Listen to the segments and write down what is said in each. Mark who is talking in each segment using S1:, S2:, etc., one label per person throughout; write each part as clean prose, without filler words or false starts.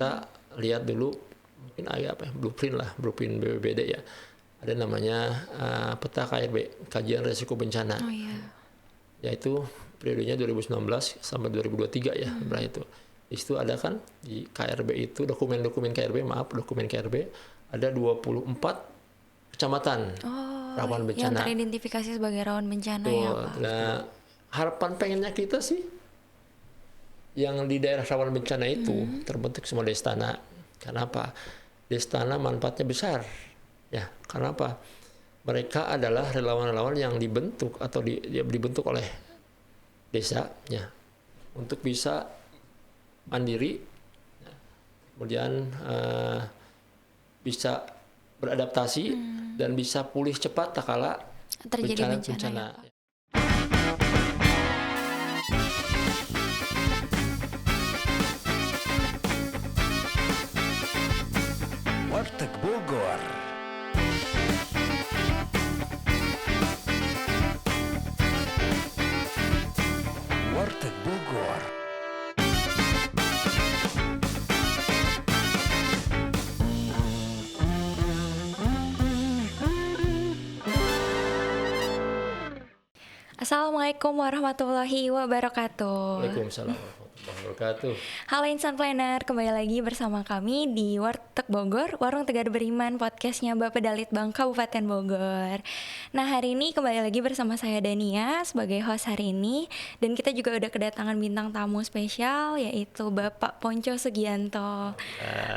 S1: Kita lihat dulu mungkin blueprint BPBD ya. Ada namanya peta KRB, kajian risiko bencana.
S2: Oh iya.
S1: Yaitu periodenya 2019 sampai 2023 ya, berarti itu. Di situ ada kan di KRB itu dokumen KRB ada 24 kecamatan rawan bencana.
S2: Yang teridentifikasi sebagai rawan bencana
S1: Tuh,
S2: ya Pak.
S1: nah, harapan pengennya kita sih yang di daerah rawan bencana itu terbentuk semua destana. Kenapa? Destana manfaatnya besar. Ya, kenapa? Mereka adalah relawan-relawan yang dibentuk atau dibentuk oleh desa ya untuk bisa mandiri, kemudian bisa beradaptasi dan bisa pulih cepat tak kala
S2: Terjadi bencana. Ya,
S3: Warteg Bogor. Warteg Bogor.
S2: Assalamualaikum warahmatullahi wabarakatuh.
S1: Waalaikumsalam warahmatullahi wabarakatuh.
S2: Halo Insan Planner, kembali lagi bersama kami di Warteg Bogor, Warung Tegar Beriman, podcastnya Bapak Dalitbang Kabupaten Bogor. Nah, hari ini kembali lagi bersama saya Dania sebagai host hari ini, dan kita juga udah kedatangan bintang tamu spesial yaitu Bapak Ponco Sugianto.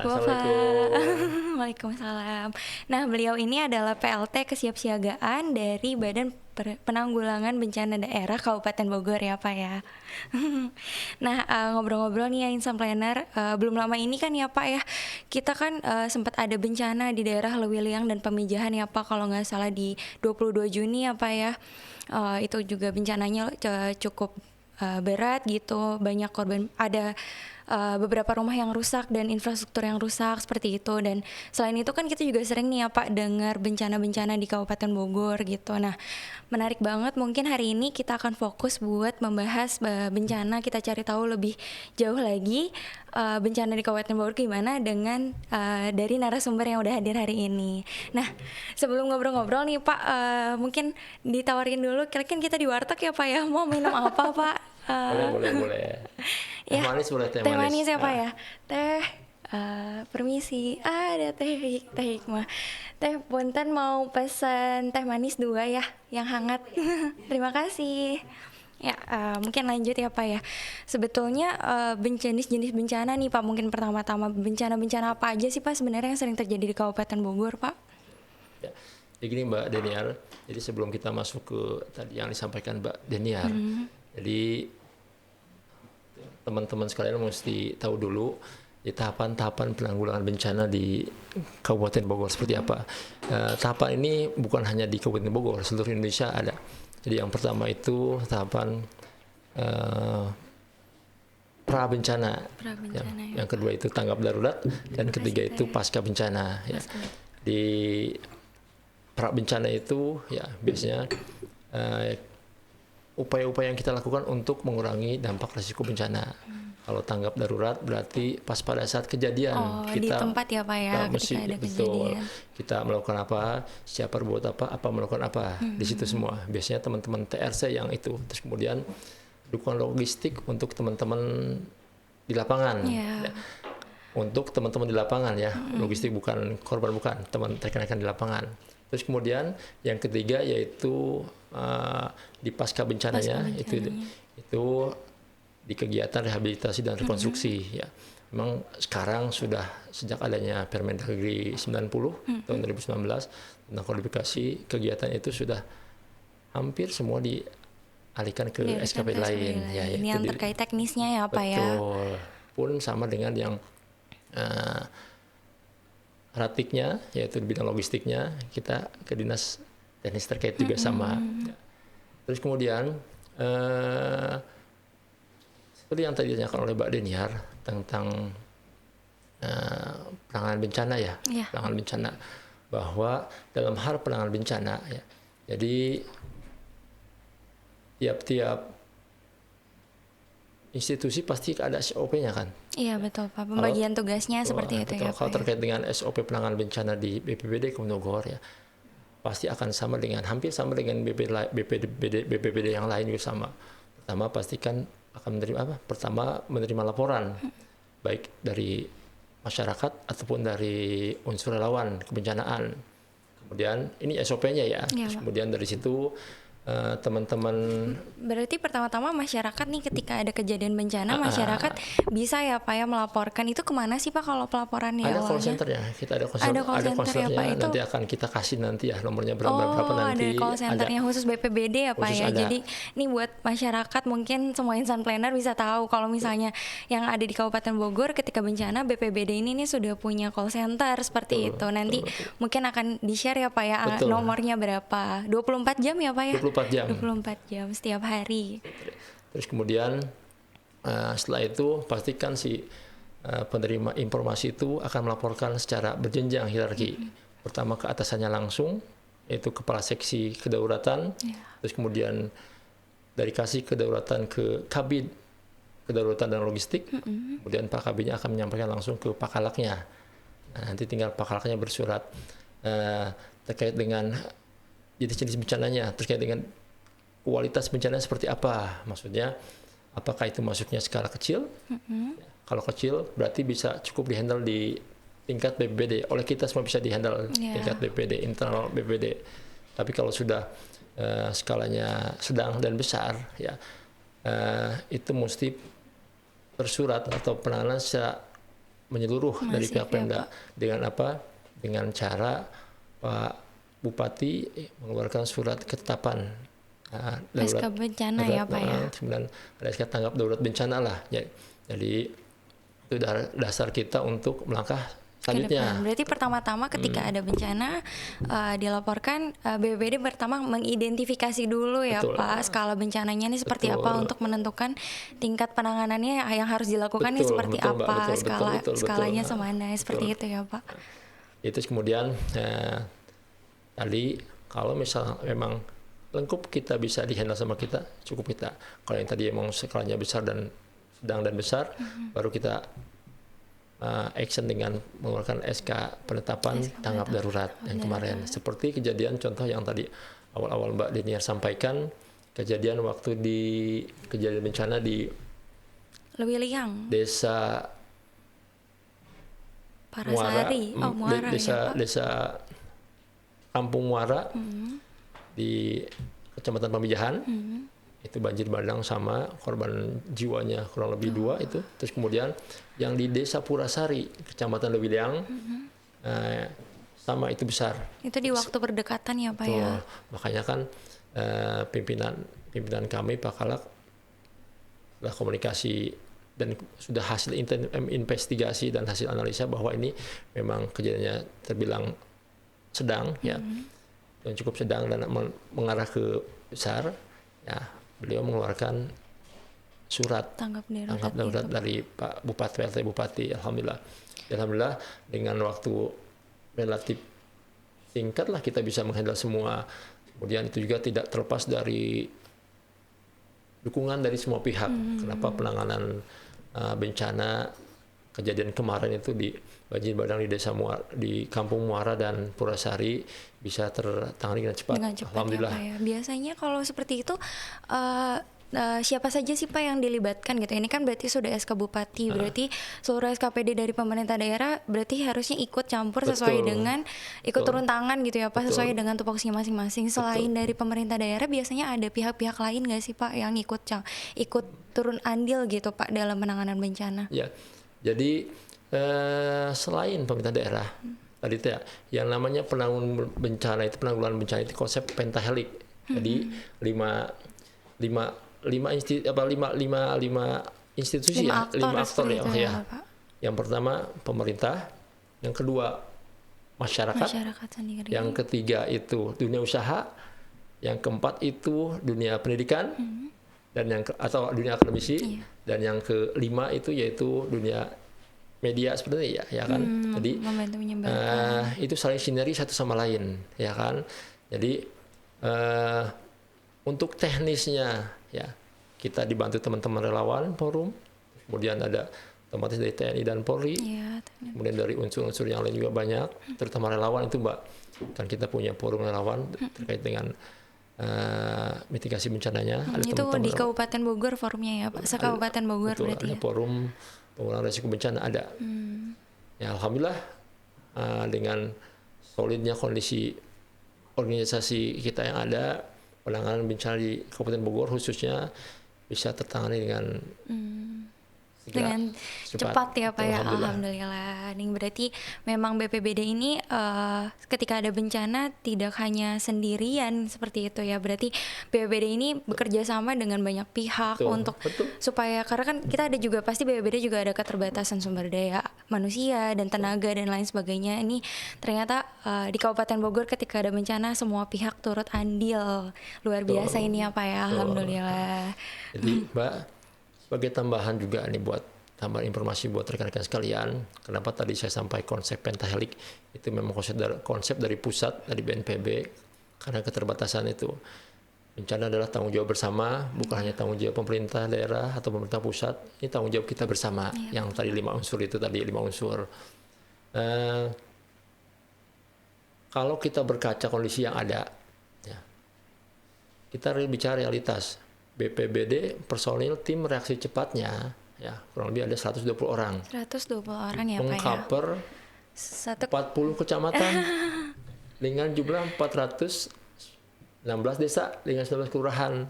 S1: Assalamualaikum.
S2: Waalaikumsalam. Nah, beliau ini adalah PLT Kesiapsiagaan dari Badan Penanggulangan Bencana Daerah Kabupaten Bogor ya Pak ya. Nah, ngobrol-ngobrol nih ya Insan Planner, belum lama ini kan ya Pak ya, kita kan sempat ada bencana di daerah Lewiliang dan Pamijahan ya Pak, kalau nggak salah di 22 Juni ya Pak ya. Itu juga bencananya cukup berat gitu, banyak korban, ada beberapa rumah yang rusak dan infrastruktur yang rusak seperti itu. Dan selain itu kan kita juga sering nih ya Pak dengar bencana-bencana di Kabupaten Bogor gitu. Nah, menarik banget, mungkin hari ini kita akan fokus buat membahas bencana, kita cari tahu lebih jauh lagi bencana di Kabupaten Bogor gimana dengan dari narasumber yang udah hadir hari ini. Nah, sebelum ngobrol-ngobrol nih Pak, mungkin ditawarin dulu, kira-kira kita di warteg ya Pak ya, mau minum apa Pak?
S1: Boleh. Teh
S2: Ya,
S1: manis boleh,
S2: teh manis ya Pak ya. Teh, permisi, ada teh hikmah. Teh punten mau pesan teh manis 2 ya, yang hangat. Terima kasih. Ya, mungkin lanjut ya Pak ya. Sebetulnya jenis bencana nih Pak, mungkin pertama-tama bencana-bencana apa aja sih Pak sebenarnya yang sering terjadi di Kabupaten Bogor Pak?
S1: Ya. Jadi gini Mbak Deniar, jadi sebelum kita masuk ke tadi yang disampaikan Mbak Deniar, jadi teman-teman sekalian mesti tahu dulu di tahapan-tahapan penanggulangan bencana di Kabupaten Bogor seperti apa. Tahapan ini bukan hanya di Kabupaten Bogor, seluruh Indonesia ada. Jadi yang pertama itu tahapan pra-bencana. Yang kedua itu tanggap darurat, dan ketiga itu pasca bencana. Ya. Di pra-bencana itu ya biasanya upaya-upaya yang kita lakukan untuk mengurangi dampak risiko bencana. Kalau tanggap darurat berarti pas pada saat kejadian
S2: kita di tempat ya Pak ya, ketika ada kejadian.
S1: Kita melakukan apa, siapa berbuat apa melakukan apa, di situ semua. Biasanya teman-teman TRC yang itu. Terus kemudian dukungan logistik untuk teman-teman di lapangan. Ya. Untuk teman-teman di lapangan ya, logistik bukan korban, bukan, teman rekan-rekan di lapangan. Terus kemudian yang ketiga yaitu di pasca bencananya, itu di kegiatan rehabilitasi dan rekonstruksi ya. Memang sekarang sudah sejak adanya Permendagri 90 tahun 2019 tentang kodifikasi, kegiatan itu sudah hampir semua dialihkan ke SKP lain ya.
S2: Ini yang terkait teknisnya ya Pak ya.
S1: Betul. Pun sama dengan yang ratiknya, yaitu di bidang logistiknya, kita ke dinas teknis terkait juga sama. Terus kemudian seperti yang tadi ditanyakan oleh Mbak Deniar tentang penanganan bencana ya, penanganan bencana, bahwa dalam hal penanganan bencana ya, jadi tiap-tiap institusi pasti ada SOP-nya kan.
S2: Iya betul Pak, pembagian tugasnya seperti itu
S1: betul.
S2: ya
S1: Kalau
S2: Pak.
S1: terkait dengan SOP penanganan bencana di BPBD Kabupaten Bogor ya, pasti akan sama dengan hampir sama dengan BPBD yang lain juga sama. Pertama pastikan akan menerima apa? Pertama menerima laporan baik dari masyarakat ataupun dari unsur relawan kebencanaan. Kemudian ini SOP-nya ya.
S2: Iya,
S1: Terus
S2: Pak.
S1: kemudian dari situ teman-teman
S2: Berarti pertama-tama masyarakat nih ketika ada kejadian bencana masyarakat bisa ya Pak ya melaporkan itu kemana sih Pak kalau pelaporannya
S1: ada call
S2: awalnya?
S1: centernya, kita ada
S2: Ada call center ya,
S1: konselornya,
S2: Pak, itu?
S1: nanti akan kita kasih nanti ya nomornya berapa
S2: ada
S1: nanti.
S2: call centernya khusus BPBD ya Pak
S1: Khusus
S2: ya.
S1: ada.
S2: Jadi ini buat masyarakat mungkin semua insan planner bisa tahu kalau misalnya yang ada di Kabupaten Bogor ketika bencana BPBD ini nih sudah punya call center seperti itu. Nanti mungkin akan di-share ya Pak ya
S1: Betul.
S2: nomornya berapa. 24 jam ya Pak ya?
S1: 24 jam.
S2: 24 jam setiap hari.
S1: Terus kemudian setelah itu pastikan si penerima informasi itu akan melaporkan secara berjenjang hierarki. Pertama ke atasannya langsung, yaitu kepala seksi kedaulatan. Terus kemudian dari kasih kedaulatan ke kabin kedaulatan dan logistik. Kemudian Pak Kabinnya akan menyampaikan langsung ke Pakalaknya. Nah, nanti tinggal Pakalaknya bersurat terkait dengan jenis-jenis bencananya, terkait dengan kualitas bencana seperti apa, maksudnya apakah itu masuknya skala kecil? Kalau kecil berarti bisa cukup dihandle di tingkat BPBD. Oleh kita semua bisa dihandle tingkat BPBD, internal BPBD. Tapi kalau sudah skalanya sedang dan besar, ya itu mesti bersurat atau penanganan secara menyeluruh dari pihak Pemda. Dengan apa? Dengan cara Pak Bupati mengeluarkan surat ketetapan
S2: SK bencana ya Pak ya.
S1: Kemudian ada SK tanggap darurat bencana lah. Jadi itu dasar kita untuk melangkah selanjutnya.
S2: Berarti pertama-tama ketika ada bencana dilaporkan BPBD pertama mengidentifikasi dulu ya
S1: Betul.
S2: Pak skala bencananya ini seperti apa untuk menentukan tingkat penanganannya yang harus dilakukan ini seperti apa, skalanya semana seperti itu ya Pak.
S1: Itu kemudian tadi kalau misal memang lengkap kita bisa dihandle sama kita, cukup kita. Kalau yang tadi emang skalanya besar dan sedang dan besar, baru kita action dengan mengeluarkan SK penetapan tanggap darurat yang kemarin. Seperti kejadian contoh yang tadi awal-awal Mbak Deniar sampaikan, kejadian waktu di kejadian bencana di
S2: Lewiliang,
S1: Desa
S2: Parasari, Muara,
S1: desa Kampung Muara di Kecamatan Pamijahan. Itu banjir bandang sama korban jiwanya kurang lebih 2 itu. Terus kemudian yang di Desa Purasari, Kecamatan Lewiliang, sama itu besar.
S2: Itu di waktu berdekatan ya Pak ya.
S1: Makanya kan pimpinan kami Pak Kalak sudah komunikasi dan sudah hasil investigasi dan hasil analisa bahwa ini memang kejadiannya terbilang sedang ya, dan cukup sedang dan mengarah ke besar ya. Beliau mengeluarkan surat tanggap darurat dari Pak Bupati, PLT Bupati. Alhamdulillah dengan waktu relatif singkat lah kita bisa menghandle semua. Kemudian itu juga tidak terlepas dari dukungan dari semua pihak. Kenapa penanganan bencana kejadian kemarin itu di banjir bandang di Desa Muara, di Kampung Muara dan Purasari bisa tertangani dengan cepat. Alhamdulillah.
S2: Ya, Pak ya. Biasanya kalau seperti itu siapa saja sih Pak yang dilibatkan gitu? Ini kan berarti sudah SK Bupati, berarti seluruh SKPD dari pemerintah daerah berarti harusnya ikut campur sesuai dengan turun tangan gitu ya Pak, sesuai dengan tupoksinya masing-masing. Selain dari pemerintah daerah biasanya ada pihak-pihak lain nggak sih Pak yang ikut turun andil gitu Pak dalam penanganan bencana?
S1: Ya, jadi selain pemerintah daerah tadi ya, yang namanya penanggulangan bencana itu konsep pentahelik. Jadi lima institusi ya, 5 aktor ya. Yang pertama pemerintah, yang kedua masyarakat sendiri, yang ketiga itu dunia usaha, yang keempat itu dunia pendidikan, dan atau dunia akademisi, dan yang kelima itu yaitu dunia media seperti ya kan. Jadi itu saling sinergi satu sama lain ya kan. Jadi untuk teknisnya ya kita dibantu teman-teman relawan forum, kemudian ada otomatis dari TNI dan Polri, kemudian dari unsur-unsur yang lain juga banyak, terutama relawan itu Mbak, kan kita punya forum relawan terkait dengan mitigasi bencananya.
S2: Ada itu di Kabupaten Bogor forumnya ya Pak, se-Kabupaten Bogor
S1: betul,
S2: berarti
S1: ada forum pengurangan risiko bencana ada. Ya alhamdulillah dengan solidnya kondisi organisasi kita yang ada, penanganan bencana di Kabupaten Bogor khususnya bisa tertangani dengan
S2: cepat ya Pak ya. Alhamdulillah. Ini berarti memang BPBD ini ketika ada bencana tidak hanya sendirian seperti itu ya. Berarti BPBD ini bekerja sama dengan banyak pihak untuk supaya, karena kan kita ada juga pasti BPBD juga ada keterbatasan sumber daya manusia dan tenaga dan lain sebagainya. Ini ternyata di Kabupaten Bogor ketika ada bencana semua pihak turut andil. Luar biasa ini ya Pak ya. Alhamdulillah.
S1: Jadi Mbak, sebagai tambahan juga nih buat tambahan informasi buat rekan-rekan sekalian, kenapa tadi saya sampaikan konsep pentahelik itu memang konsep dari pusat, dari BNPB, karena keterbatasan itu. Bencana adalah tanggung jawab bersama, bukan hanya tanggung jawab pemerintah daerah atau pemerintah pusat, ini tanggung jawab kita bersama. Yang tadi 5 unsur itu tadi 5 unsur. Kalau kita berkaca kondisi yang ada, ya, kita bicara realitas. BPBD personil tim reaksi cepatnya ya kurang lebih ada 120 orang.
S2: 120 orang ya Pak ya.
S1: Mengcover 40 kecamatan dengan jumlah 416 desa dengan 19 kelurahan.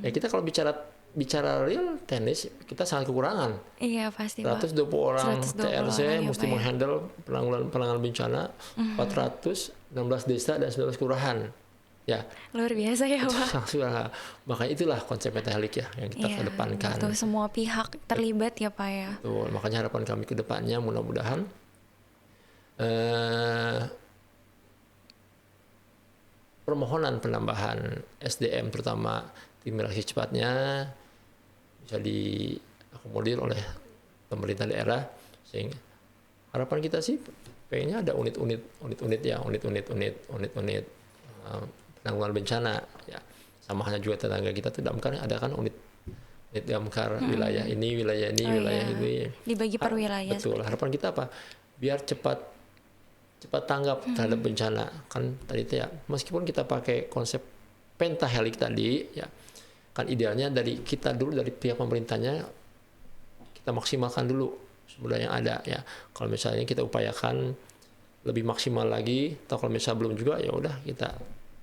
S1: Ya kita kalau bicara real teknis kita sangat kekurangan.
S2: Iya pasti
S1: 120
S2: Pak.
S1: orang
S2: 120
S1: TRC
S2: orang
S1: mesti menghandle penanganan bencana 416 desa dan 19 kelurahan. Ya,
S2: luar biasa ya Pak.
S1: Makanya itulah konsep pentahelik ya yang kita kedepankan.
S2: Betul, semua pihak terlibat ya Pak ya.
S1: Betul, makanya harapan kami ke depannya mudah-mudahan permohonan penambahan SDM terutama tim reaksi cepatnya bisa diakomodir oleh pemerintah daerah, sehingga harapan kita sih pengennya ada unit-unit penanggulangan bencana ya, sama hanya juga tetangga kita tuh damkar ada kan unit damkar wilayah ini ini
S2: dibagi per wilayah.
S1: Betul, harapan kita apa, biar cepat tanggap terhadap bencana kan tadi itu ya, meskipun kita pakai konsep pentahelik tadi ya kan idealnya dari kita dulu, dari pihak pemerintahnya kita maksimalkan dulu sumber daya yang ada ya. Kalau misalnya kita upayakan lebih maksimal lagi, atau kalau misalnya belum juga ya udah kita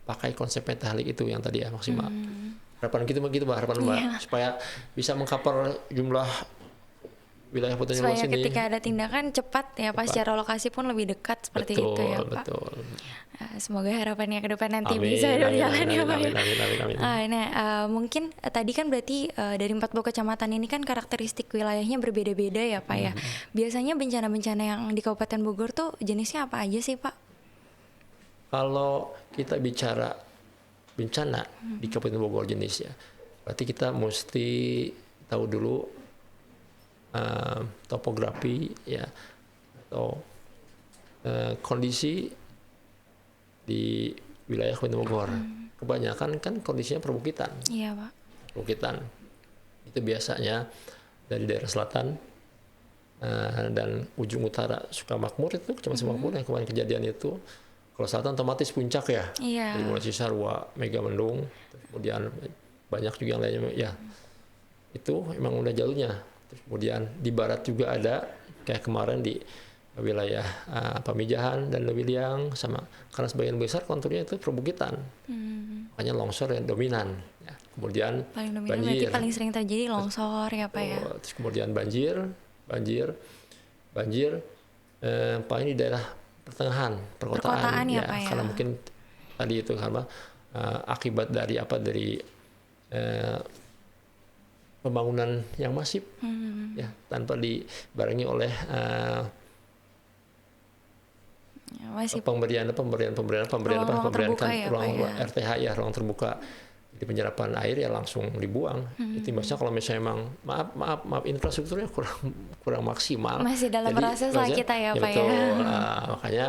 S1: pakai konsep pentahelik itu yang tadi ya maksimal. Harapan kita begitu Mbak, supaya bisa mengcover jumlah wilayah potensial
S2: supaya
S1: sini.
S2: Ketika ada tindakan cepat ya Pak, secara lokasi pun lebih dekat seperti itu ya Pak.
S1: Betul.
S2: Semoga harapannya ke depan nanti bisa berjalan ya Pak.
S1: Amin.
S2: Mungkin tadi kan berarti dari 40 kecamatan ini kan karakteristik wilayahnya berbeda-beda ya Pak ya. Biasanya bencana-bencana yang di Kabupaten Bogor tuh jenisnya apa aja sih Pak?
S1: Kalau kita bicara bencana di Kabupaten Bogor jenisnya, berarti kita mesti tahu dulu topografi ya atau kondisi di wilayah Kabupaten Bogor. Kebanyakan kan kondisinya perbukitan.
S2: Iya Pak.
S1: Perbukitan itu biasanya dari daerah selatan dan ujung utara Sukamakmur itu Kecamatan Sukamakmur yang kemarin kejadian itu. Kalau selatan otomatis puncak ya, dari mulai Cisarua, Megamendung, kemudian banyak juga yang lainnya ya. Itu memang udah jalurnya. Terus kemudian di barat juga ada, kayak kemarin di wilayah Pamijahan dan Lewiliang sama, karena sebagian besar konturnya itu perbukitan. Makanya longsor yang dominan. Ya. Kemudian
S2: paling dominan
S1: banjir.
S2: Berarti paling sering terjadi longsor ya Pak ya.
S1: Terus kemudian banjir paling di daerah perkotaan
S2: ya Pak ya.
S1: Karena mungkin tadi itu karena akibat dari pembangunan yang masif ya tanpa dibarengi oleh pemberian kan ruang RTH ya, ruang terbuka. Di penyerapan air ya langsung dibuang. Itu maksudnya kalau misalnya emang maaf infrastrukturnya kurang maksimal.
S2: Masih dalam proses lah kita ya Pak
S1: betul.
S2: ya.
S1: Makanya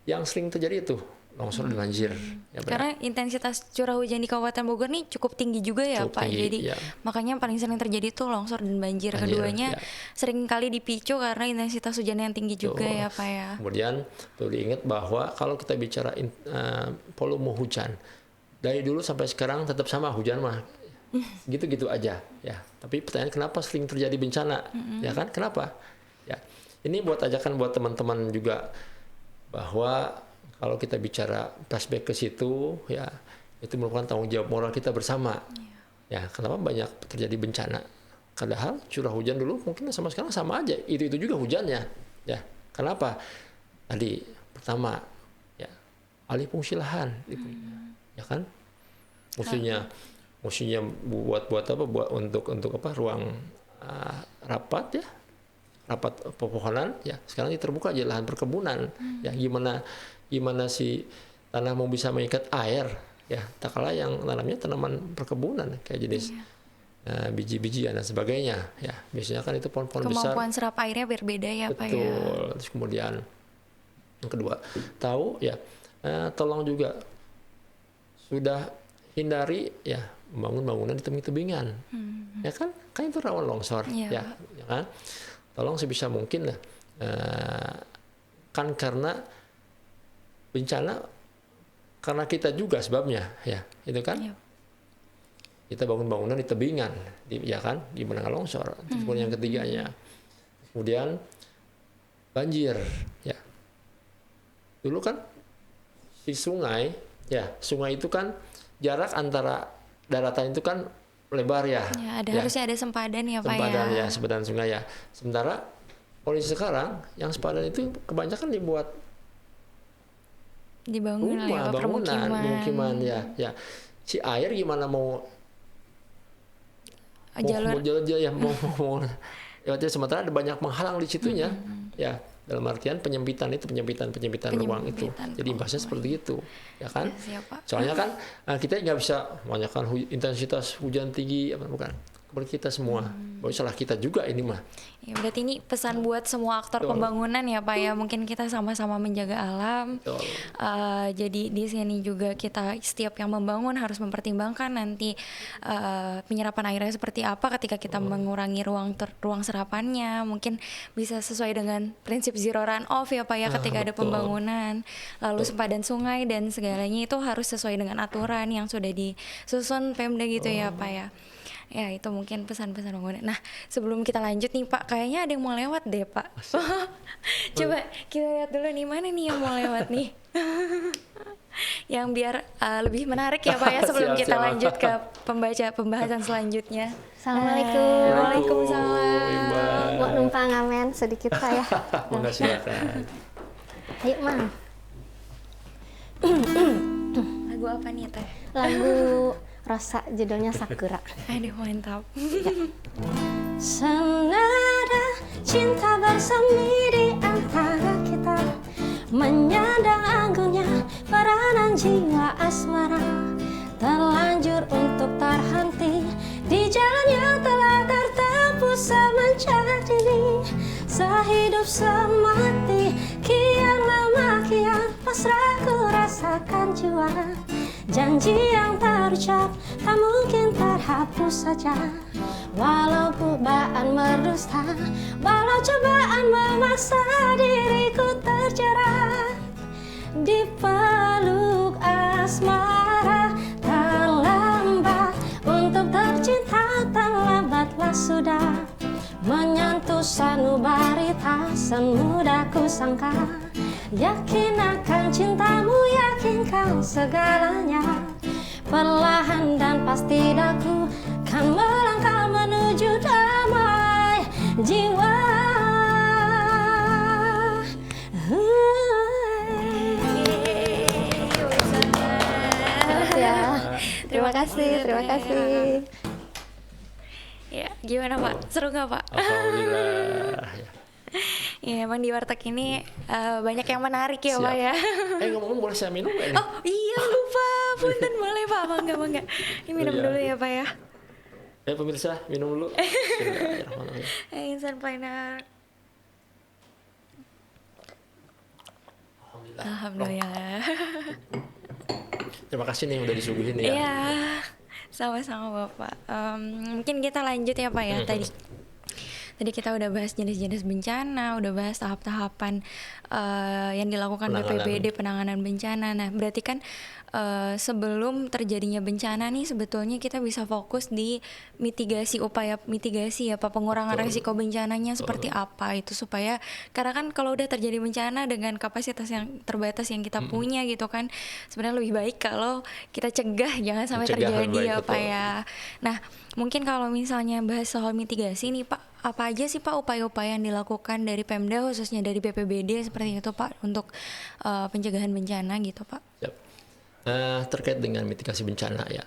S1: yang sering terjadi itu longsor dan banjir. Ya,
S2: karena intensitas curah hujan di Kabupaten Bogor nih cukup tinggi juga ya
S1: cukup
S2: Pak.
S1: tinggi,
S2: Jadi
S1: ya.
S2: makanya paling sering terjadi tuh longsor dan banjir. Keduanya
S1: ya.
S2: sering kali dipicu karena intensitas hujan yang tinggi juga ya Pak ya.
S1: Kemudian perlu diingat bahwa kalau kita bicara volume hujan, dari dulu sampai sekarang tetap sama hujan mah. Gitu-gitu aja ya. Tapi pertanyaan kenapa sering terjadi bencana? Ya kan? Kenapa? Ya. Ini buat ajakan buat teman-teman juga bahwa kalau kita bicara flashback ke situ, ya itu merupakan tanggung jawab moral kita bersama. Ya, kenapa banyak terjadi bencana? Padahal curah hujan dulu mungkin sama sekarang sama aja. Itu juga hujannya. Ya, kenapa? Tadi pertama, ya alih fungsi lahan, ya kan? Musuhnya buat apa? Buat untuk apa? Ruang rapat ya. Rapat pepohonan ya. Sekarang ini terbuka aja lahan perkebunan. Ya, gimana si tanah mau bisa mengikat air ya, tak kalah yang tanamnya tanaman perkebunan kayak jenis biji-bijian dan sebagainya ya, biasanya kan itu pohon-pohon besar,
S2: kemampuan serap airnya berbeda ya Pak ya.
S1: Betul. Terus kemudian yang kedua tahu ya, tolong juga sudah hindari ya membangun bangunan di tebing-tebingan ya kan itu rawan longsor ya kan, tolong sebisa mungkin lah kan karena bencana karena kita juga sebabnya ya itu kan. Kita bangun bangunan di tebingan ya kan, di mana longsor. Kemudian yang ketiganya kemudian banjir ya, dulu kan si sungai itu kan jarak antara daratan itu kan lebar ya,
S2: harusnya ada sempadan ya Pak ya.
S1: Sempadan ya, sempadan sungai ya. Sementara kondisi sekarang yang sempadan itu kebanyakan
S2: dibangun
S1: rumah, pemukiman ya. Si air gimana mau jalur ya mau sementara ada banyak menghalang di situnya ya, dalam artian penyempitan ruang itu. Jadi imbasnya seperti itu ya kan. Soalnya kan kita nggak bisa menanyakan intensitas hujan tinggi apa bukan kepada kita semua. Bahwa salah kita juga ini mah.
S2: Ya, berarti ini pesan buat semua aktor pembangunan ya Pak ya. Mungkin kita sama-sama menjaga alam. Jadi di sini juga kita setiap yang membangun harus mempertimbangkan nanti penyerapan airnya seperti apa ketika kita mengurangi ruang serapannya. Mungkin bisa sesuai dengan prinsip zero runoff ya Pak ya ketika ada pembangunan. Lalu sempadan sungai dan segalanya itu harus sesuai dengan aturan yang sudah disusun Pemda gitu ya Pak ya. Ya itu mungkin pesan-pesan bangunan. Nah sebelum kita lanjut nih Pak, kayaknya ada yang mau lewat deh Pak. Coba kita lihat dulu nih, mana nih yang mau lewat nih. Yang biar lebih menarik ya Pak ya sebelum kita lanjut ke pembahasan selanjutnya.
S4: Assalamualaikum.
S2: Waalaikumsalam.
S4: Mau numpang ngamen sedikit Pak ya.
S1: Monggo silakan.
S4: Ayo Mang.
S2: Lagu apa nih Teh?
S4: Lagu Rosa, judulnya Sakura.
S2: Aduh mantap.
S4: Senada cinta bersemi di antara kita, menyandang anggunnya peranan jiwa asmara, terlanjur untuk terhenti di jalan yang telah tertempuh semenjak dini. Sehidup semati, kian lama kian pasrah ku rasakan jua. Janji yang terucap tak mungkin terhapus saja. Walau cobaan berdusta, walau cobaan memaksa diriku terjerat di peluk asmara. Terlambat untuk tercinta, terlambatlah sudah menyentuh sanubari, semudah ku sangka. Yakin akan cintamu, yakin kau segalanya. Perlahan dan pasti daku kan melangkah menuju damai jiwa. Terima kasih.
S2: Ya, gimana Pak? Seru nggak Pak?
S1: Alhamdulillah.
S2: Ya emang di warteg ini banyak yang menarik ya Pak ya.
S1: Ngomong boleh saya minum nggak ini?
S2: Oh iya lupa, punten boleh Pak, bangga. Ini minum dulu ya Pak ya.
S1: Pemirsa minum dulu.
S2: Insan Piner. Alhamdulillah.
S1: Terima kasih nih udah disuguhin ya.
S2: Iya, sama-sama Bapak. Mungkin kita lanjut ya Pak ya. Tadi kita udah bahas jenis-jenis bencana, udah bahas tahap-tahapan yang dilakukan BPBD penanganan bencana. Nah, berarti kan sebelum terjadinya bencana nih sebetulnya kita bisa fokus di mitigasi, upaya mitigasi ya Pak, pengurangan resiko bencananya seperti apa itu, supaya karena kan kalau udah terjadi bencana dengan kapasitas yang terbatas yang kita punya gitu kan, sebenarnya lebih baik kalau kita cegah jangan sampai terjadi ya Pak ya. Nah, mungkin kalau misalnya bahas soal mitigasi nih Pak, apa aja sih Pak upaya-upaya yang dilakukan dari Pemda khususnya dari BPBD seperti itu Pak untuk pencegahan bencana gitu Pak?
S1: Yep. Terkait dengan mitigasi bencana ya,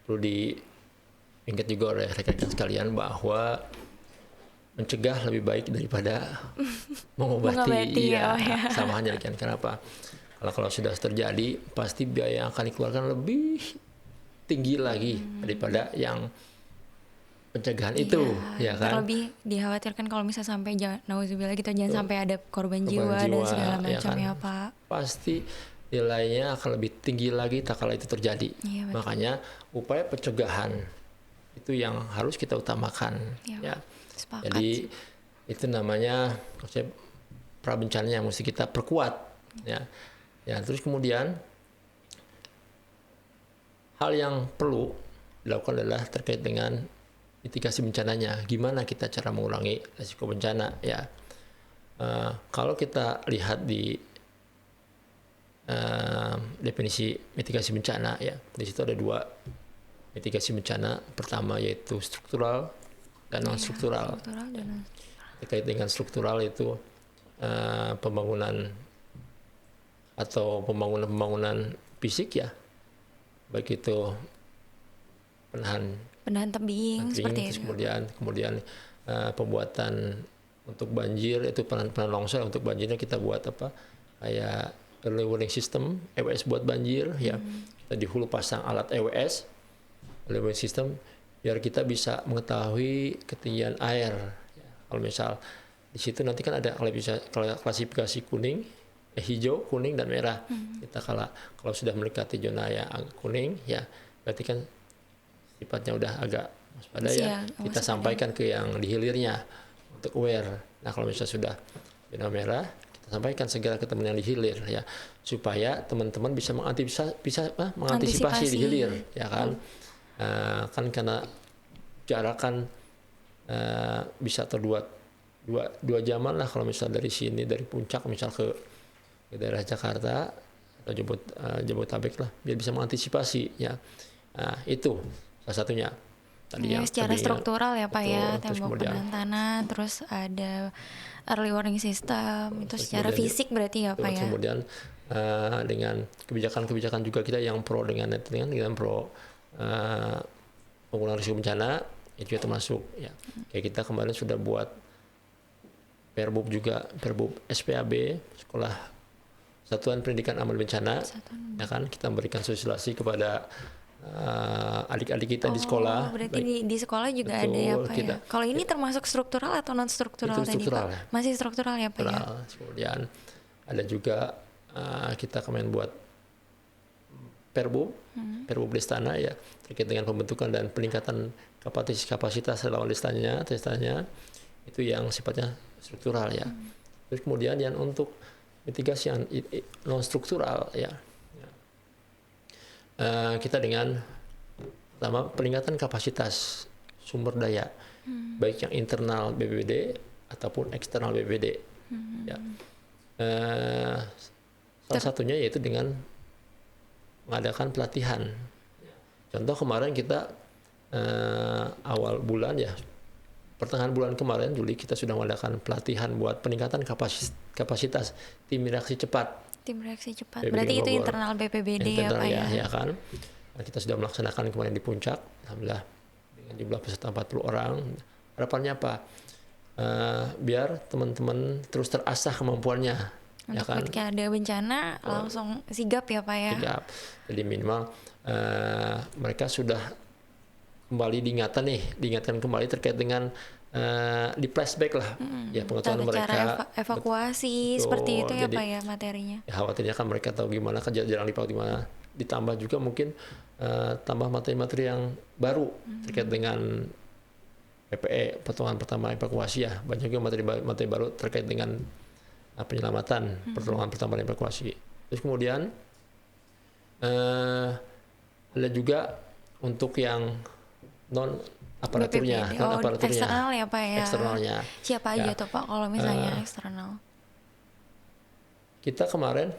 S1: perlu diingat juga oleh rekan-rekan sekalian bahwa mencegah lebih baik daripada mengobati ya. Sama halnya kan, kenapa? Kalau sudah terjadi pasti biaya yang akan dikeluarkan lebih tinggi lagi daripada yang pencegahan itu ya kan.
S2: Terlebih dikhawatirkan kalau misalnya sampai nauzubillah gitu, jangan sampai ada korban jiwa dan segala macam ya Pak.
S1: Pasti nilainya akan lebih tinggi lagi tak kala itu terjadi. Makanya upaya pencegahan itu yang harus kita utamakan ya. Jadi itu namanya konsep prabencananya yang mesti kita perkuat ya. Terus kemudian hal yang perlu dilakukan adalah terkait dengan mitigasi bencananya. Gimana kita cara mengurangi risiko bencana ya. Kalau kita lihat di definisi mitigasi bencana ya, di situ ada 2 mitigasi bencana. Pertama yaitu struktural dan non struktural. Terkait dengan struktural itu pembangunan atau pembangunan fisik ya, baik itu penahan
S2: tebing seperti itu.
S1: Kemudian pembuatan untuk banjir itu penahan longsor. Untuk banjirnya kita buat apa, kayak early warning system, EWS buat banjir ya. Kita di hulu pasang alat EWS, early warning system, biar kita bisa mengetahui ketinggian air ya. Kalau misal di situ nanti kan ada klasifikasi hijau, kuning dan merah. Kita kalau sudah mendekati zona yang kuning ya, berarti kan sifatnya udah agak waspada ya. Kita sampaikan ke yang di hilirnya untuk aware. Nah, kalau misalnya sudah zona merah, sampaikan segera ke teman yang di hilir ya, supaya teman-teman bisa mengantisipasi di hilir ya kan. Kan karena jarak kan bisa dua jaman lah kalau misal dari sini, dari puncak misal ke daerah Jakarta atau Jabodetabek lah, biar bisa mengantisipasi ya. Nah, itu salah satunya. Tadi yang
S2: secara struktural ya Pak ya, tembok penahan tanah, terus ada early warning system, itu secara fisik berarti ya Pak ya.
S1: Kemudian dengan kebijakan-kebijakan juga kita yang pro dengan pro pengurangan risiko bencana itu juga termasuk ya. Kayak kita kemarin sudah buat Perbub SPAB, Sekolah Satuan Pendidikan Aman Bencana ya kan, kita memberikan sosialisasi kepada adik-adik kita di sekolah.
S2: Berarti di sekolah juga ada ya Pak ya. Kalau ini termasuk struktural atau non struktural tadi Pak? Masih struktural ya Pak ya.
S1: Kemudian ada juga kita kemarin buat Perbub Destana ya, terkait dengan pembentukan dan peningkatan kapasitas relawan destanya itu yang sifatnya struktural ya. Terus kemudian yang untuk mitigasi yang non struktural ya. Kita dengan pertama peningkatan kapasitas sumber daya, baik yang internal BPBD ataupun eksternal BPBD. Ya. Salah satunya yaitu dengan mengadakan pelatihan. Contoh kemarin kita awal bulan ya, pertengahan bulan kemarin Juli, kita sudah mengadakan pelatihan buat peningkatan kapasitas tim reaksi cepat.
S2: Tim reaksi cepat. Berarti itu internal BPBD ya Pak ya?
S1: Ya kan. Nah, kita sudah melaksanakan kemarin di Puncak, alhamdulillah dengan jumlah peserta 40 orang. Harapannya apa? Biar teman-teman terus terasah kemampuannya.
S2: Untuk
S1: ya kan?
S2: ketika ada bencana langsung sigap ya Pak ya?
S1: Sigap. Jadi minimal mereka sudah kembali diingatkan kembali terkait dengan di flashback lah ya, pengetahuan mereka
S2: cara evakuasi betul, seperti itu ya Pak ya materinya.
S1: Ya, khawatirnya kan mereka tahu gimana kan jarang dipakai ditambah juga mungkin tambah materi-materi yang baru terkait dengan PPE, pertolongan pertama evakuasi ya. Banyak juga materi baru terkait dengan penyelamatan, pertolongan pertama evakuasi. Terus kemudian ada juga untuk yang non aparaturnya,
S2: eksternal ya Pak ya.
S1: Eksternalnya.
S2: Siapa aja tuh Pak kalau misalnya eksternal?
S1: Kita kemarin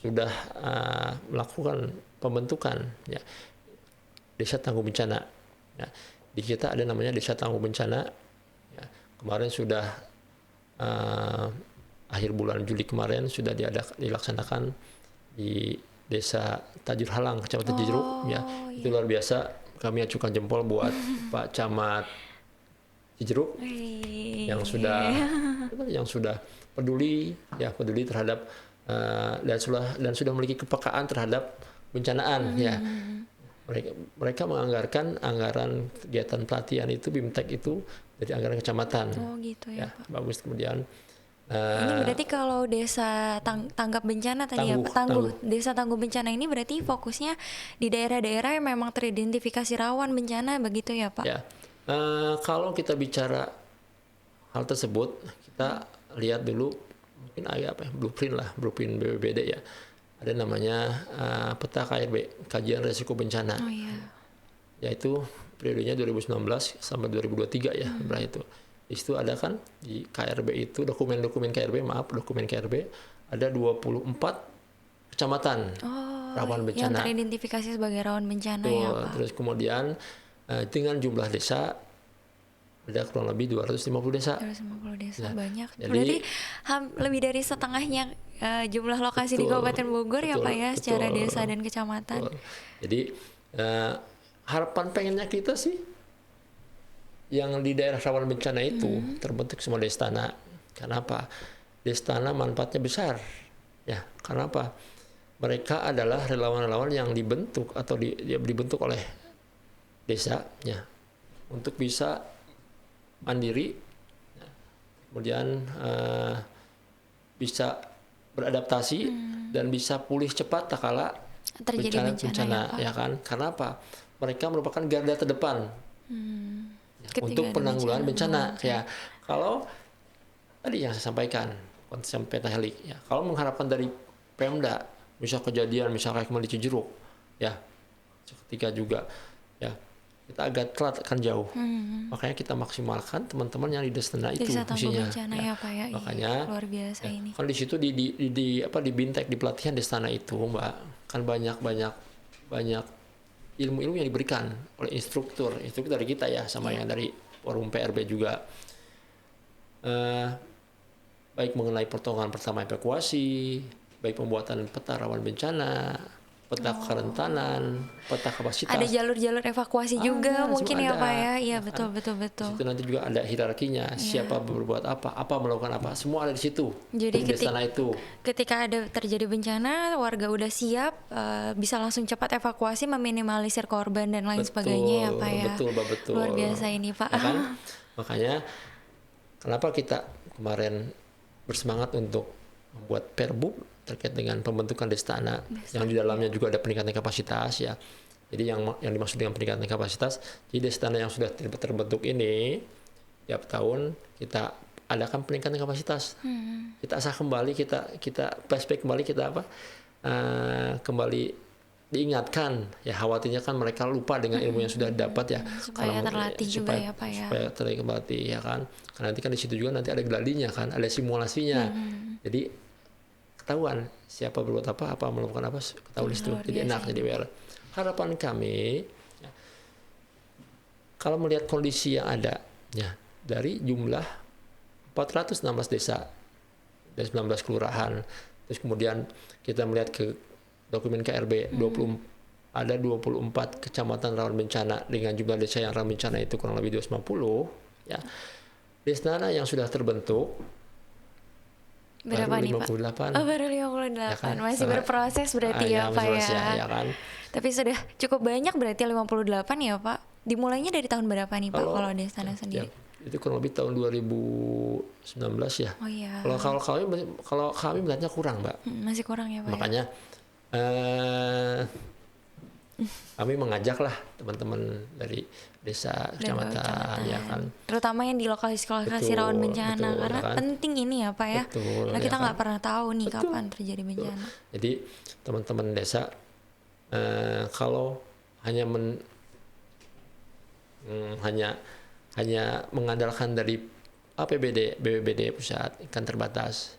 S1: sudah melakukan pembentukan ya desa tangguh bencana. Ya. Di kita ada namanya desa tangguh bencana. Ya. Kemarin sudah akhir bulan Juli kemarin sudah dilaksanakan di desa Tajur Halang, Kecamatan Cijeruk. Ya. Itu luar biasa. Kami acukan jempol buat Pak Camat Cijeruk yang sudah peduli terhadap dan sudah memiliki kepekaan terhadap bencanaan ya. Mereka menganggarkan anggaran kegiatan pelatihan itu BIMTEK itu dari anggaran kecamatan.
S2: Oh gitu ya, Pak.
S1: Bagus. Kemudian
S2: ini berarti kalau desa tanggap bencana tadi desa tangguh bencana ini berarti fokusnya di daerah-daerah yang memang teridentifikasi rawan bencana begitu ya Pak?
S1: Ya. Kalau kita bicara hal tersebut, kita lihat dulu mungkin blueprint BPBD ya. Ada namanya peta KRB, kajian risiko bencana.
S2: Oh iya.
S1: Yaitu periodenya 2019 sampai 2023 ya, berarti itu. Di situ ada kan di KRB itu dokumen KRB ada 24 kecamatan rawan bencana.
S2: Yang teridentifikasi sebagai rawan bencana
S1: Betul.
S2: ya Pak.
S1: Terus kemudian dengan jumlah desa ada kurang lebih 250 desa.
S2: 250 desa,
S1: Nah,
S2: banyak.
S1: jadi,
S2: berarti lebih dari setengahnya jumlah lokasi di Kabupaten Bogor ya Pak ya, secara desa dan kecamatan.
S1: Betul. Jadi harapan pengennya kita sih yang di daerah rawan bencana itu terbentuk semua destana. Kenapa? Destana manfaatnya besar. Ya, karena apa? Mereka adalah relawan-relawan yang dibentuk atau dibentuk oleh desa ya untuk bisa mandiri, kemudian bisa beradaptasi dan bisa pulih cepat tak kala
S2: terjadi
S1: bencana ya kan? Karena apa? Mereka merupakan garda terdepan untuk penanggulangan bencana. Ya, kalau tadi yang saya sampaikan konsep pentahelik ya, kalau mengharapkan dari Pemda, misal kejadian kayak kemarin di Cijeruk, ya, ketika juga ya kita agak telat akan jauh. Makanya kita maksimalkan teman-teman yang di Destana itu fungsinya.
S2: Ya, Pak, ya.
S1: Makanya
S2: luar biasa ini.
S1: Kan di situ di BIMTEK di pelatihan Destana itu, Mbak, kan banyak ilmu-ilmu yang diberikan oleh instruktur dari kita ya, sama yang dari forum PRB juga. Baik mengenai pertolongan pertama evakuasi, baik pembuatan peta rawan bencana, peta kerentanan, peta kapasitas.
S2: Ada jalur-jalur evakuasi juga mungkin ya Pak ya. Iya betul.
S1: Itu nanti juga ada hierarkinya, siapa berbuat apa melakukan apa, semua ada di situ.
S2: Jadi ketika ada terjadi bencana, warga udah siap, bisa langsung cepat evakuasi, meminimalisir korban dan lain sebagainya ya Pak ya.
S1: Betul.
S2: Luar biasa ini Pak.
S1: Ya kan? Makanya kenapa kita kemarin bersemangat untuk membuat Perbup terkait dengan pembentukan Destana yang di dalamnya juga ada peningkatan kapasitas ya. Jadi yang dimaksud dengan peningkatan kapasitas, jadi Destana yang sudah terbentuk ini tiap tahun kita adakan peningkatan kapasitas. Kita asah kembali, kita flashback kembali, kembali diingatkan ya, khawatirnya kan mereka lupa dengan ilmu yang sudah dapat ya.
S2: Supaya terlatih juga ya Pak ya.
S1: Supaya terlatih ya kan. Karena nanti kan di situ juga nanti ada gladinya kan, ada simulasinya. Jadi ketahuan siapa berbuat apa melakukan apa, ketahuan di situ. Jadi enak, jadi aware. Harapan kami ya, kalau melihat kondisi yang ada ya, dari jumlah 416 desa dan 19 kelurahan, terus kemudian kita melihat ke dokumen KRB ada 24 kecamatan rawan bencana dengan jumlah desa yang rawan bencana itu kurang lebih 250 ya. Destana yang sudah terbentuk
S2: berapa
S1: baru 58.
S2: Nih Pak? Oh, baru 58.
S1: Ya kan?
S2: Masih berproses berarti ya Pak ya.
S1: Kan?
S2: Tapi sudah cukup banyak berarti 58 ya Pak. Dimulainya dari tahun berapa nih Pak kalau Destana sendiri?
S1: Ya, itu kurang lebih tahun 2019 ya.
S2: Oh iya.
S1: Kalau kami melihatnya kurang, Mbak.
S2: Masih kurang ya Pak.
S1: Makanya Kami mengajaklah teman-teman dari desa, kecamatan, ya kan.
S2: Terutama yang di lokasi rawan bencana,
S1: betul,
S2: karena
S1: kan?
S2: penting ini ya Pak ya.
S1: Betul,
S2: Nah, kita
S1: ya
S2: nggak
S1: kan?
S2: pernah tahu nih
S1: Betul,
S2: kapan terjadi bencana.
S1: Jadi teman-teman desa kalau hanya hanya mengandalkan dari APBD, BPBD pusat kan terbatas.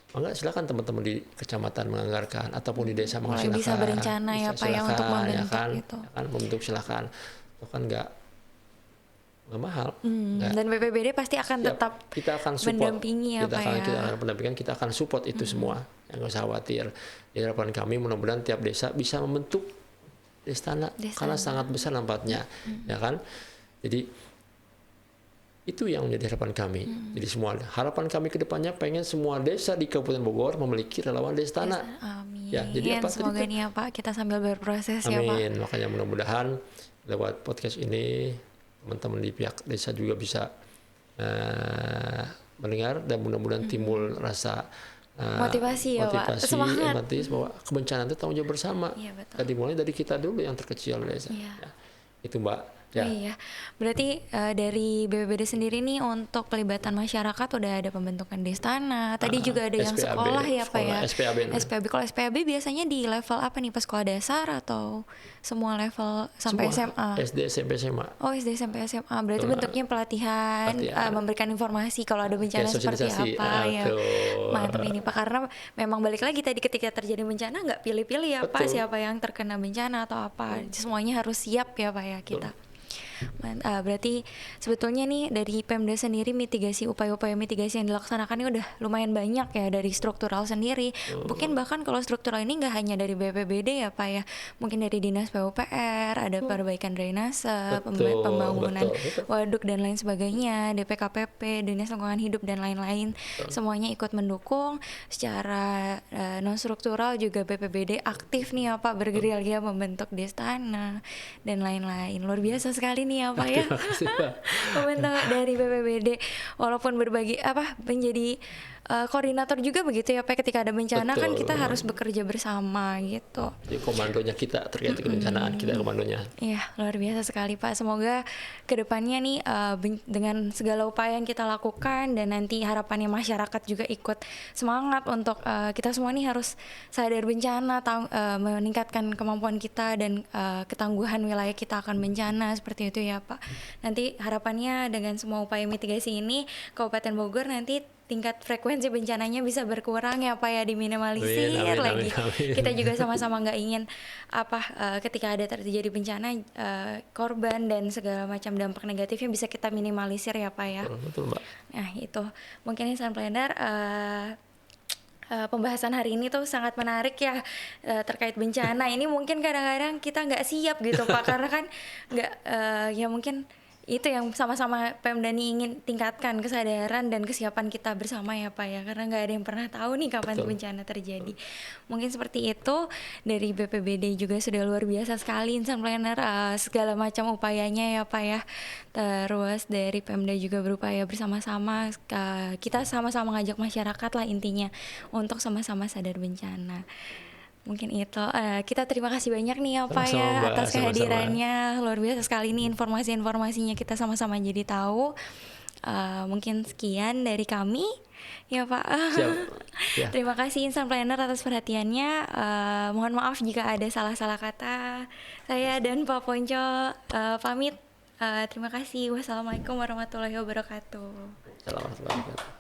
S1: Enggak, silakan teman-teman di kecamatan menganggarkan ataupun di desa
S2: Mulai
S1: silakan.
S2: bisa berencana ya Pak ya untuk membentuk
S1: ya kan?
S2: gitu.
S1: Ya kan, membentuk silakan. Itu kan nggak mahal.
S2: Dan BPBD pasti akan
S1: Siap,
S2: tetap
S1: kita akan support,
S2: mendampingi ya Pak ya.
S1: kita akan pendampingan, kita akan support itu semua. Yang nggak usah khawatir. Di harapan kami mudah-mudahan tiap desa bisa membentuk destana karena sangat besar dampaknya, ya kan. Jadi itu yang menjadi harapan kami. Jadi semua harapan kami ke depannya pengen semua desa di Kabupaten Bogor memiliki relawan destana.
S2: Amin.
S1: Ya, jadi apa
S2: semoga nih ya Pak kita sambil berproses ya Pak.
S1: Amin. Makanya mudah-mudahan lewat podcast ini teman-teman di pihak desa juga bisa mendengar dan mudah-mudahan timbul rasa
S2: motivasi ya Pak. Semangat.
S1: Empati bahwa kebencanaan itu tanggung jawab bersama.
S2: Iya, betul.
S1: Dan dimulai dari kita dulu yang terkecil desa.
S2: Iya.
S1: Ya, itu Mbak. Ya.
S2: Iya, berarti dari BPBD sendiri nih untuk pelibatan masyarakat udah ada pembentukan destana. Tadi juga ada yang
S1: SPAB,
S2: sekolah ya Pak ya.
S1: SPAB.
S2: Kalau SPAB biasanya di level apa nih? Pas sekolah dasar atau semua level sampai
S1: Semua,
S2: SMA?
S1: SD, SMP, SMA.
S2: Oh, SD sampai SMA. Berarti bentuknya pelatihan. Memberikan informasi kalau ada bencana seperti apa ya. Mantap ini Pak, karena memang balik lagi tadi ketika terjadi bencana nggak pilih-pilih ya Pak siapa yang terkena bencana atau apa. Semuanya harus siap ya Pak ya kita. Berarti sebetulnya nih dari Pemda sendiri upaya-upaya mitigasi yang dilaksanakan ini udah lumayan banyak ya dari struktural sendiri. Mungkin bahkan kalau struktural ini nggak hanya dari BPBD ya Pak ya, mungkin dari Dinas PUPR, ada perbaikan drainase, pembangunan waduk dan lain sebagainya, DPKPP, Dinas Lingkungan Hidup dan lain-lain. Semuanya ikut mendukung. Secara non struktural juga BPBD aktif nih ya Pak, bergerilya membentuk destana dan lain-lain. Luar biasa sekali nih ya Pak ya. Pemerintah dari BPBD walaupun menjadi koordinator juga begitu ya Pak, ketika ada bencana kan kita harus bekerja bersama gitu.
S1: Jadi komandonya kita terkait kebencanaan kita komandonya.
S2: Iya, luar biasa sekali Pak. Semoga kedepannya nih dengan segala upaya yang kita lakukan dan nanti harapannya masyarakat juga ikut semangat untuk kita semua nih harus sadar bencana, meningkatkan kemampuan kita dan ketangguhan wilayah kita akan bencana seperti itu ya Pak. Nanti harapannya dengan semua upaya mitigasi ini Kabupaten Bogor nanti tingkat frekuensi bencananya bisa berkurang ya Pak ya, diminimalisir lagi. Kita juga sama-sama nggak ingin ketika ada terjadi bencana korban dan segala macam dampak negatifnya bisa kita minimalisir ya Pak ya.
S1: Betul Mbak.
S2: Nah itu mungkin Insan Planner pembahasan hari ini tuh sangat menarik ya terkait bencana. Ini mungkin kadang-kadang kita nggak siap gitu Pak, karena kan nggak ya mungkin itu yang sama-sama Pemda nih ingin tingkatkan kesadaran dan kesiapan kita bersama ya Pak ya, karena nggak ada yang pernah tahu nih kapan bencana terjadi. Mungkin seperti itu. Dari BPBD juga sudah luar biasa sekali Insan Planner segala macam upayanya ya Pak ya. Terus dari Pemda juga berupaya bersama-sama, kita sama-sama ngajak masyarakat lah intinya untuk sama-sama sadar bencana. Mungkin itu. Kita terima kasih banyak nih ya Pak ya atas kehadirannya. Luar biasa sekali nih informasi-informasinya kita sama-sama jadi tahu. Mungkin sekian dari kami ya Pak.
S1: Siap. Ya.
S2: Terima kasih Insan Planner atas perhatiannya. Mohon maaf jika ada salah-salah kata. Saya dan Pak Ponco pamit. Terima kasih. Wassalamualaikum warahmatullahi wabarakatuh.
S1: Assalamualaikum warahmatullahi wabarakatuh.